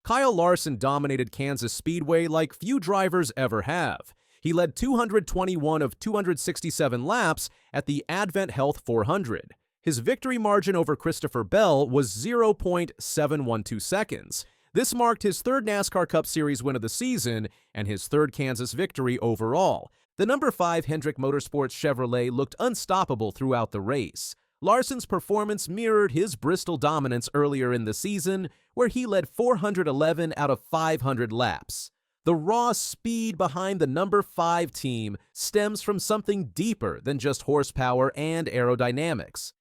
Kyle Larson dominated Kansas Speedway like few drivers ever have. He led 221 of 267 laps at the Advent Health 400. His victory margin over Christopher Bell was 0.712 seconds. This marked his third NASCAR Cup Series win of the season and his third Kansas victory overall. The number 5 Hendrick Motorsports Chevrolet looked unstoppable throughout the race. Larson's performance mirrored his Bristol dominance earlier in the season, where he led 411 out of 500 laps. The raw speed behind the number 5 team stems from something deeper than just horsepower and aerodynamics.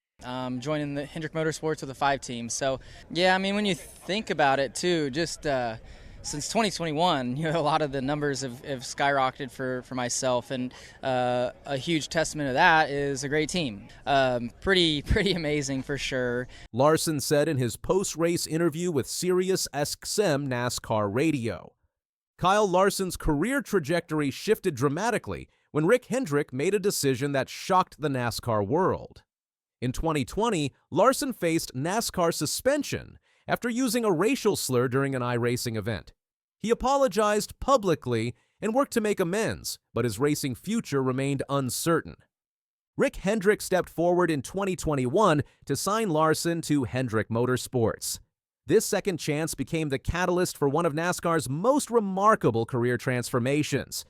Joining the Hendrick Motorsports with a 5 team. So, yeah, I mean, when you think about it, too, just since 2021, a lot of the numbers have skyrocketed for myself, and a huge testament to that is a great team. Pretty amazing for sure. Larson said in his post-race interview with Sirius XM NASCAR Radio. Kyle Larson's career trajectory shifted dramatically when Rick Hendrick made a decision that shocked the NASCAR world. In 2020, Larson faced NASCAR suspension after using a racial slur during an iRacing event. He apologized publicly and worked to make amends, but his racing future remained uncertain. Rick Hendrick stepped forward in 2021 to sign Larson to Hendrick Motorsports. This second chance became the catalyst for one of NASCAR's most remarkable career transformations.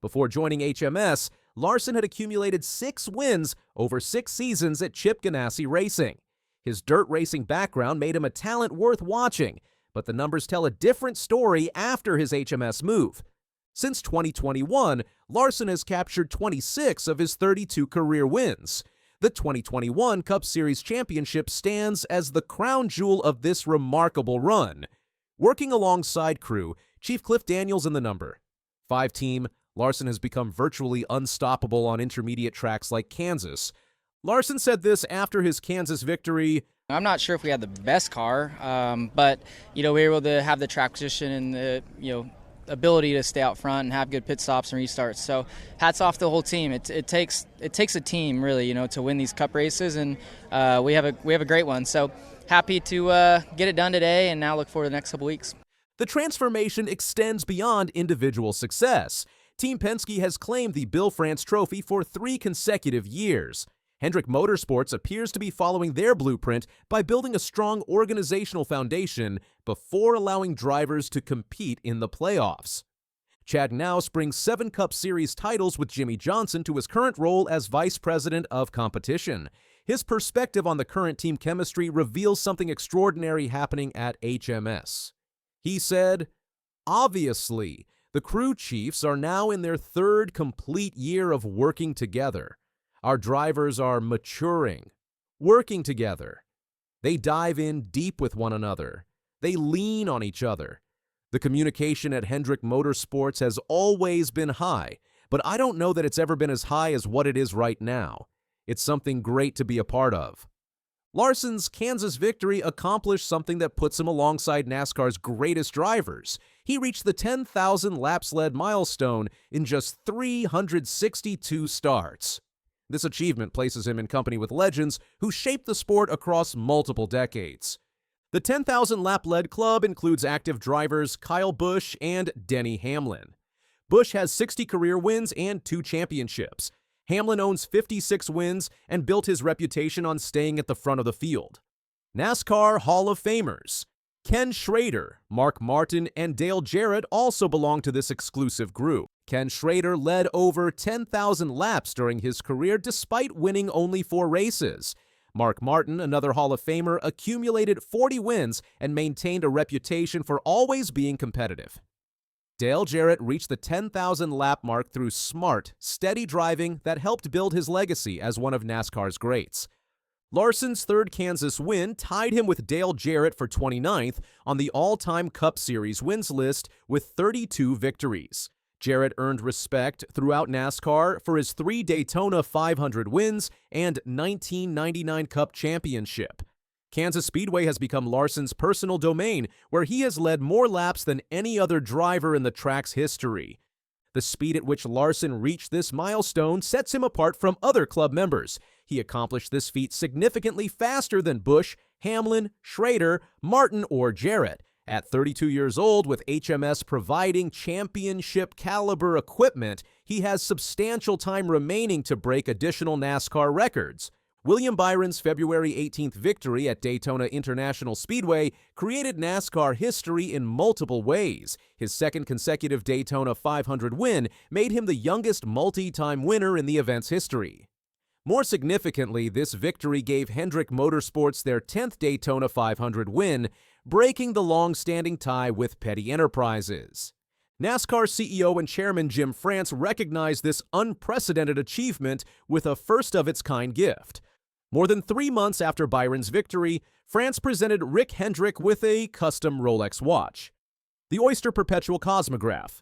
Before joining HMS, Larson had accumulated 6 wins over 6 seasons at Chip Ganassi Racing. His dirt racing background made him a talent worth watching, but the numbers tell a different story after his HMS move. Since 2021, Larson has captured 26 of his 32 career wins. The 2021 Cup Series championship stands as the crown jewel of this remarkable run. Working alongside crew, Chief Cliff Daniels in the number 5 team, Larson has become virtually unstoppable on intermediate tracks like Kansas. Larson said this after his Kansas victory. I'm not sure if we had the best car, but we were able to have the track position and the ability to stay out front and have good pit stops and restarts. So hats off to the whole team. It takes a team really, to win these Cup races, and we have a great one. So happy to get it done today, and now look forward to the next couple weeks. The transformation extends beyond individual success. Team Penske has claimed the Bill France Trophy for 3 consecutive years. Hendrick Motorsports appears to be following their blueprint by building a strong organizational foundation before allowing drivers to compete in the playoffs. Chad Knaus brings 7 Cup Series titles with Jimmy Johnson to his current role as Vice President of Competition. His perspective on the current team chemistry reveals something extraordinary happening at HMS. He said, "Obviously, the crew chiefs are now in their 3rd complete year of working together. Our drivers are maturing, working together. They dive in deep with one another. They lean on each other. The communication at Hendrick Motorsports has always been high, but I don't know that it's ever been as high as what it is right now. It's something great to be a part of." Larson's Kansas victory accomplished something that puts him alongside NASCAR's greatest drivers. He reached the 10,000 laps led milestone in just 362 starts. This achievement places him in company with legends who shaped the sport across multiple decades. The 10,000 lap led club includes active drivers Kyle Busch and Denny Hamlin. Busch has 60 career wins and 2 championships. Hamlin owns 56 wins and built his reputation on staying at the front of the field. NASCAR Hall of Famers Ken Schrader, Mark Martin, and Dale Jarrett also belong to this exclusive group. Ken Schrader led over 10,000 laps during his career despite winning only 4 races. Mark Martin, another Hall of Famer, accumulated 40 wins and maintained a reputation for always being competitive. Dale Jarrett reached the 10,000 lap mark through smart, steady driving that helped build his legacy as one of NASCAR's greats. Larson's 3rd Kansas win tied him with Dale Jarrett for 29th on the all-time Cup Series wins list with 32 victories. Jarrett earned respect throughout NASCAR for his 3 Daytona 500 wins and 1999 Cup championship. Kansas Speedway has become Larson's personal domain, where he has led more laps than any other driver in the track's history. The speed at which Larson reached this milestone sets him apart from other club members. He accomplished this feat significantly faster than Busch, Hamlin, Schrader, Martin, or Jarrett, At 32 years old, with HMS providing championship-caliber equipment, he has substantial time remaining to break additional NASCAR records. William Byron's February 18th victory at Daytona International Speedway created NASCAR history in multiple ways. His second consecutive Daytona 500 win made him the youngest multi-time winner in the event's history. More significantly, this victory gave Hendrick Motorsports their 10th Daytona 500 win, breaking the long-standing tie with Petty Enterprises. NASCAR CEO and Chairman Jim France recognized this unprecedented achievement with a first-of-its-kind gift. More than 3 months after Byron's victory, France presented Rick Hendrick with a custom Rolex watch, the Oyster Perpetual Cosmograph.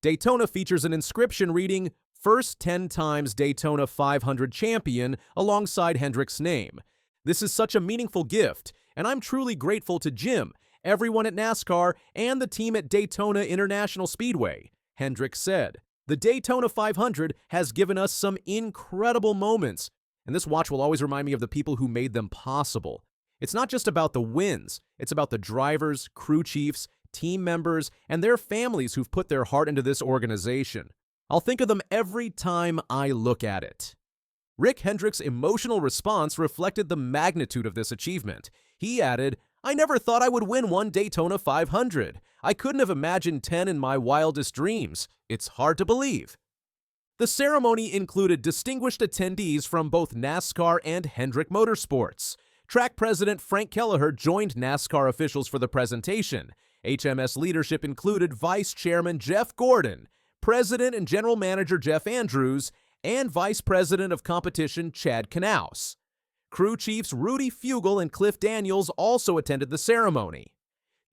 Daytona features an inscription reading, "First 10 times Daytona 500 champion," alongside Hendrick's name. This is such a meaningful gift, and I'm truly grateful to Jim, everyone at NASCAR, and the team at Daytona International Speedway, Hendrick said. The Daytona 500 has given us some incredible moments, and this watch will always remind me of the people who made them possible. It's not just about the wins, it's about the drivers, crew chiefs, team members, and their families who've put their heart into this organization. I'll think of them every time I look at it. Rick Hendrick's emotional response reflected the magnitude of this achievement. He added, "I never thought I would win one Daytona 500. I couldn't have imagined 10 in my wildest dreams. It's hard to believe." The ceremony included distinguished attendees from both NASCAR and Hendrick Motorsports. Track president Frank Kelleher joined NASCAR officials for the presentation. HMS leadership included Vice Chairman Jeff Gordon, President and General Manager Jeff Andrews, and Vice President of Competition Chad Knaus. Crew chiefs Rudy Fugle and Cliff Daniels also attended the ceremony.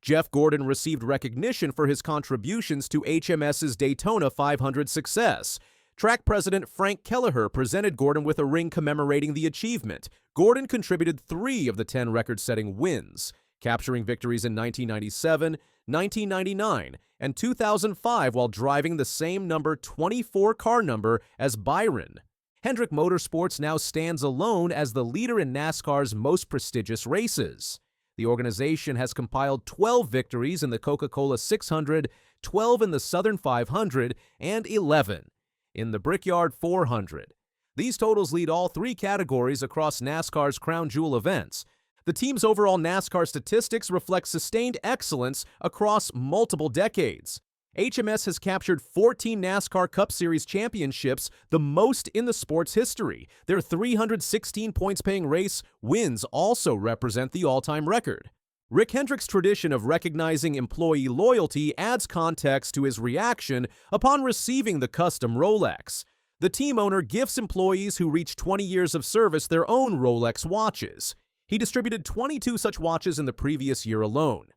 Jeff Gordon received recognition for his contributions to HMS's Daytona 500 success. Track president Frank Kelleher presented Gordon with a ring commemorating the achievement. Gordon contributed 3 of the 10 record-setting wins, capturing victories in 1997, 1999, and 2005 while driving the same number 24 car number as Byron. Hendrick Motorsports now stands alone as the leader in NASCAR's most prestigious races. The organization has compiled 12 victories in the Coca-Cola 600, 12 in the Southern 500, and 11 in the Brickyard 400. These totals lead all 3 categories across NASCAR's crown jewel events. The team's overall NASCAR statistics reflect sustained excellence across multiple decades. HMS has captured 14 NASCAR Cup Series championships, the most in the sport's history. Their 316 points-paying race wins also represent the all-time record. Rick Hendrick's tradition of recognizing employee loyalty adds context to his reaction upon receiving the custom Rolex. The team owner gifts employees who reach 20 years of service their own Rolex watches. He distributed 22 such watches in the previous year alone.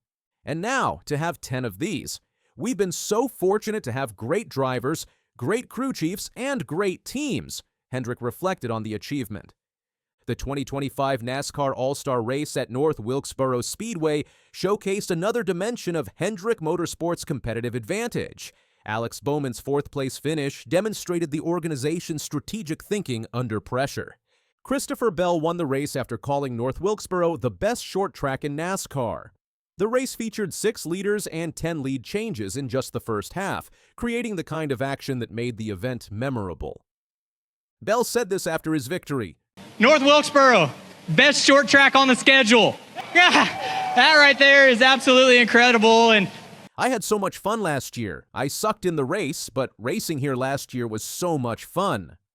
And now, to have 10 of these. We've been so fortunate to have great drivers, great crew chiefs, and great teams, Hendrick reflected on the achievement. The 2025 NASCAR All-Star Race at North Wilkesboro Speedway showcased another dimension of Hendrick Motorsports' competitive advantage. Alex Bowman's 4th-place finish demonstrated the organization's strategic thinking under pressure. Christopher Bell won the race after calling North Wilkesboro the best short track in NASCAR. The race featured 6 leaders and 10 lead changes in just the first half, creating the kind of action that made the event memorable. Bell said this after his victory. North Wilkesboro, best short track on the schedule. Yeah, that right there is absolutely incredible. And I had so much fun last year. I sucked in the race, but racing here last year was so much fun.